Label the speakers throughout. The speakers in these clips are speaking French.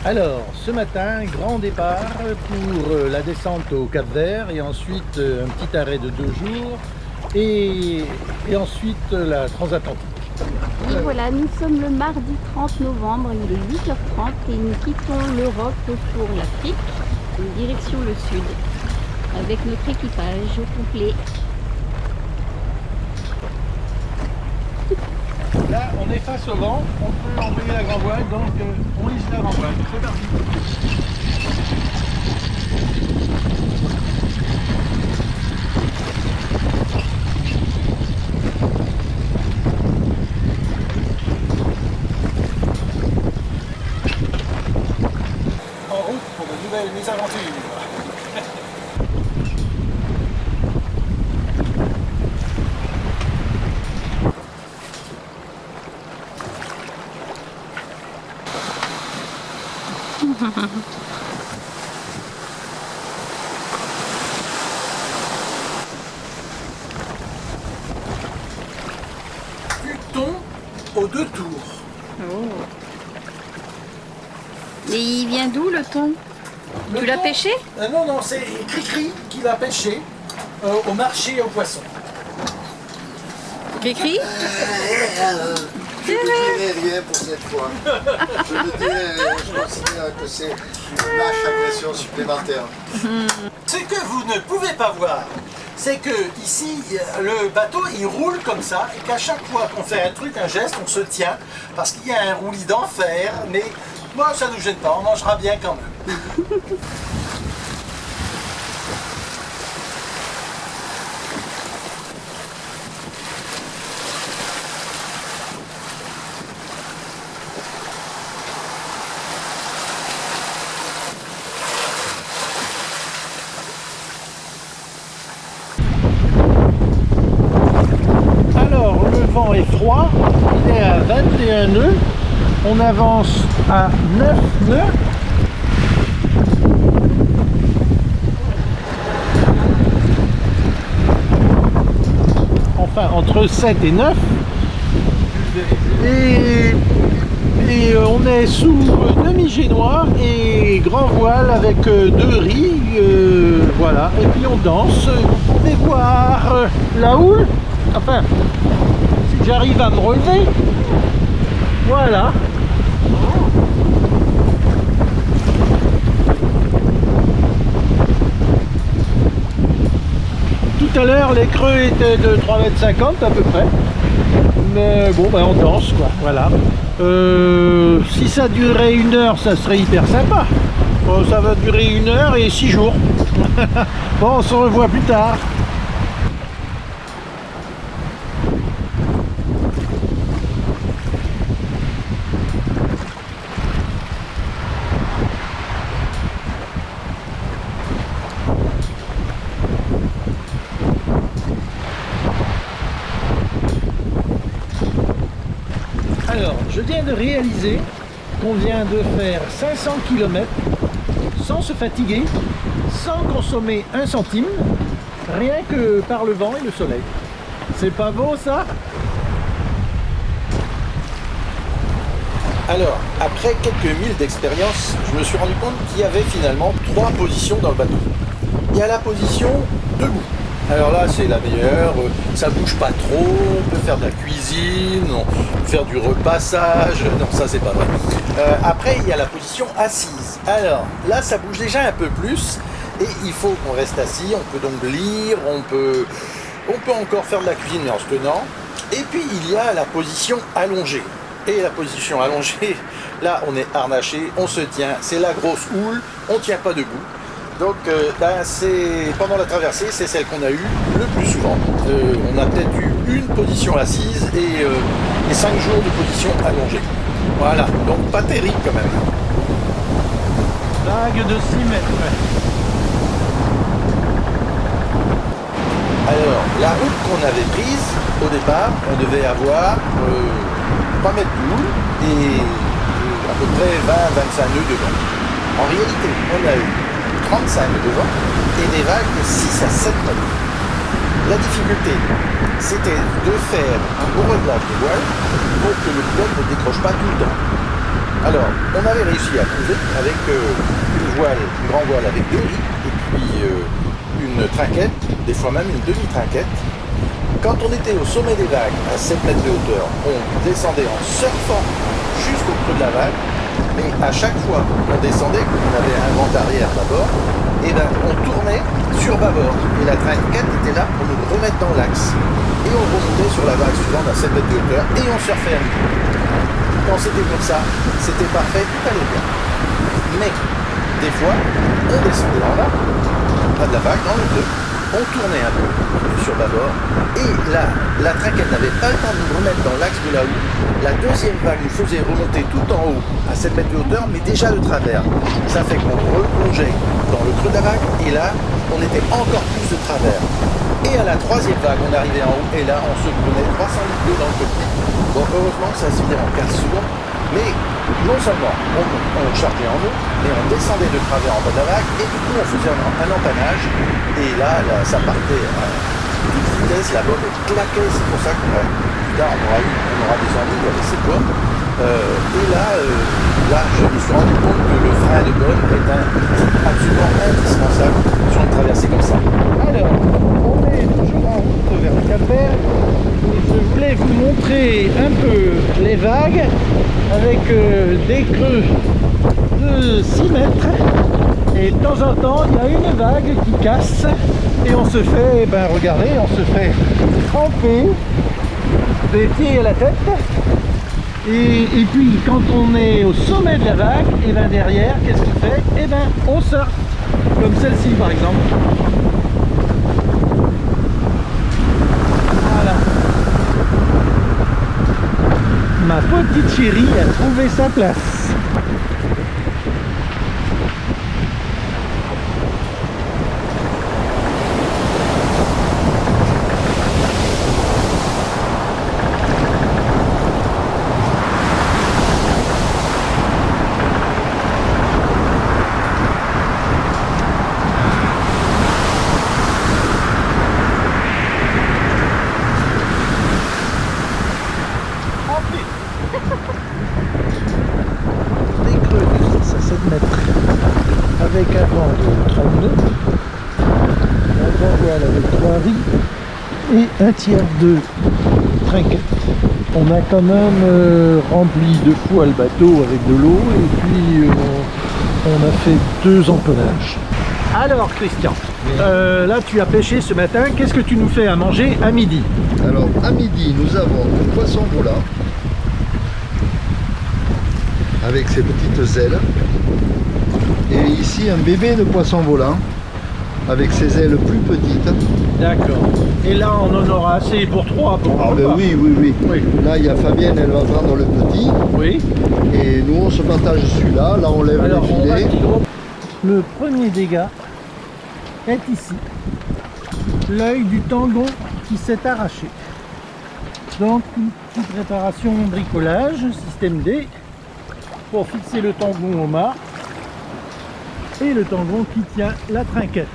Speaker 1: Alors, ce matin, grand départ pour la descente au Cap-Vert et ensuite un petit arrêt de 2 jours et ensuite la transatlantique.
Speaker 2: Et voilà, nous sommes le mardi 30 novembre, il est 8h30 et nous quittons l'Europe pour l'Afrique, en direction le sud, avec notre équipage au complet.
Speaker 1: Là, on est face au vent, on peut envoyer la grand voile, donc on lisse la grand voile. C'est parti. En route pour de nouvelles mésaventures. Du thon aux 2 tours.
Speaker 2: Oh. Et il vient d'où le thon? Tu l'as pêché?
Speaker 1: Non, non, c'est Cricri qui l'a pêché au marché aux poissons.
Speaker 2: Cricri?
Speaker 3: Je ne dirai rien pour cette fois. Je considère que c'est une lâche agression supplémentaire.
Speaker 1: Ce que vous ne pouvez pas voir, c'est que ici, le bateau, il roule comme ça, et qu'à chaque fois qu'on fait un truc, un geste, on se tient, parce qu'il y a un roulis d'enfer, mais moi, ça ne nous gêne pas, on mangera bien quand même. Alors, le vent est froid, il est à 21 nœuds, on avance à 9 nœuds. Enfin, entre 7 et 9. Et on est sous demi-génois et grand voile avec 2 riz, voilà. Et puis on danse, vous pouvez voir la houle, enfin, si j'arrive à me relever, voilà. Tout à l'heure, les creux étaient de 3,50 m à peu près. Mais bon, ben, on danse, quoi, voilà. Si ça durait 1 heure, ça serait hyper sympa. Bon, ça va durer 1 heure et 6 jours. Bon, on se revoit plus tard. Alors, je viens de réaliser qu'on vient de faire 500 km sans se fatiguer, sans consommer 1 centime, rien que par le vent et le soleil. C'est pas beau ça?
Speaker 4: Alors, après quelques milles d'expérience, je me suis rendu compte qu'il y avait finalement 3 positions dans le bateau. Il y a la position debout. Alors là, c'est la meilleure, ça bouge pas trop, on peut faire de la cuisine, on peut faire du repassage, non ça c'est pas vrai. Après, il y a la position assise. Alors là, ça bouge déjà un peu plus et il faut qu'on reste assis, on peut donc lire, on peut encore faire de la cuisine mais en se tenant. Et puis il y a la position allongée. Et la position allongée, là on est harnaché, on se tient, c'est la grosse houle, on tient pas debout. Donc pendant la traversée, c'est celle qu'on a eue le plus souvent. On a peut-être eu une position assise et 5 jours de position allongée. Voilà, donc pas terrible quand même.
Speaker 1: Vague de 6 mètres.
Speaker 4: Alors, la route qu'on avait prise, au départ, on devait avoir 3 mètres de houle et à peu près 20-25 nœuds de vent. En réalité, on a eu 35 de vent et des vagues de 6 à 7 mètres. La difficulté, c'était de faire un beau réglage de voile pour que le pilote ne décroche pas tout le temps. Alors, on avait réussi à trouver avec une grand voile avec 2 riz et puis une trinquette, des fois même une demi-trinquette. Quand on était au sommet des vagues, à 7 mètres de hauteur, on descendait en surfant jusqu'au creux de la vague, mais à chaque fois qu'on descendait, on avait un vent arrière d'abord, et ben on tournait sur bâbord, et la trinquette était là pour nous remettre dans l'axe. Et on remontait sur la vague suivante à 7 mètres de hauteur, et on surfait à nouveau. Quand c'était comme ça, c'était parfait, tout allait bien. Mais, des fois, on descendait dans là, pas de la vague, dans le creux, on tournait un peu sur bâbord, et là, la trinquette n'avait pas le temps de nous remettre dans l'axe de la houe. La deuxième vague nous faisait remonter tout en haut, à 7 mètres de hauteur, mais déjà de travers. Ça fait qu'on replongeait dans le creux de la vague, et là, on était encore plus de travers. Et à la troisième vague, on arrivait en haut, et là, on se prenait 300 litres d'eau dans le cockpit. Bon, heureusement, ça se vidait en 15 secondes, mais non seulement on chargeait en eau, mais on descendait de travers en bas de la vague, et du coup, on faisait un empannage, et là ça partait à toute vitesse, la bombe claquait, c'est pour ça qu'on plus tard, on aura des ennuis avec ces bombes. Et là, je me suis rendu compte que le frein de gomme est absolument indispensable sur une traversée comme ça.
Speaker 1: Alors, on est toujours en route vers le Cap-Vert et je voulais vous montrer un peu les vagues avec des creux de 6 mètres et de temps en temps il y a une vague qui casse et on se fait, regardez, on se fait tremper des pieds à la tête. Et puis quand on est au sommet de la vague, et derrière, qu'est-ce qu'on fait? On surfe, comme celle-ci par exemple. Voilà. Ma petite chérie a trouvé sa place. Des creux de 6 à 7 mètres avec un vent de 30 nœuds, un grand voile avec 3 riz et un tiers de trinquette. On a quand même rempli 2 fois le bateau avec de l'eau et puis on a fait 2 empennages. Alors Christian, là tu as pêché ce matin, qu'est-ce que tu nous fais à manger à midi?
Speaker 3: Alors, à midi, nous avons le poisson volant avec ses petites ailes. Et ici, un bébé de poisson volant avec ses ailes plus petites.
Speaker 1: D'accord. Et là, on en aura assez pour 3 pour
Speaker 3: Ah ben oui. Là, il y a Fabienne, elle va prendre le petit.
Speaker 1: Oui.
Speaker 3: Et nous, on se partage celui-là. Là, on lève
Speaker 1: Alors,
Speaker 3: les filets.
Speaker 1: le premier dégât est ici. L'œil du tangon qui s'est arraché. Donc, une petite réparation bricolage, système D, pour fixer le tangon au mât et le tangon qui tient la trinquette.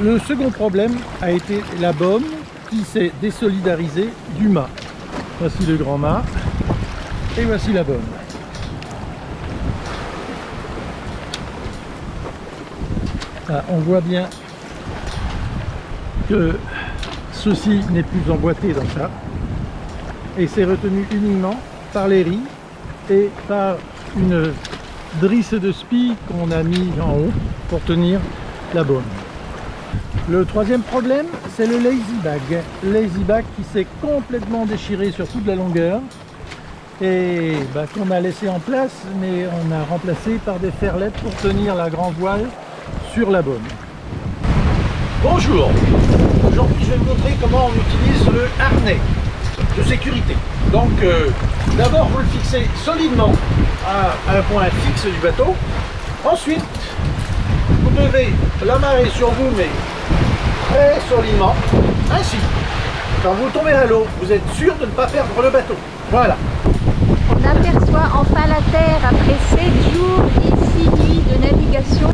Speaker 1: Le second problème a été la baume qui s'est désolidarisée du mât. Voici le grand mât et voici la baume. Ah, on voit bien que ceci n'est plus emboîté dans ça et c'est retenu uniquement par les ris et par une drisse de spi qu'on a mis en haut pour tenir la baume. Le troisième problème, c'est le lazy bag qui s'est complètement déchiré sur toute la longueur et qu'on a laissé en place, mais on a remplacé par des ferlettes pour tenir la grand voile sur la baume. Bonjour, aujourd'hui je vais vous montrer comment on utilise le harnais de sécurité. Donc d'abord vous le fixez solidement à un point fixe du bateau. Ensuite vous devez l'amarrer sur vous mais très solidement. Ainsi, quand vous tombez à l'eau, vous êtes sûr de ne pas perdre le bateau. Voilà.
Speaker 2: On aperçoit enfin la terre après 7 jours et 6 nuits de navigation.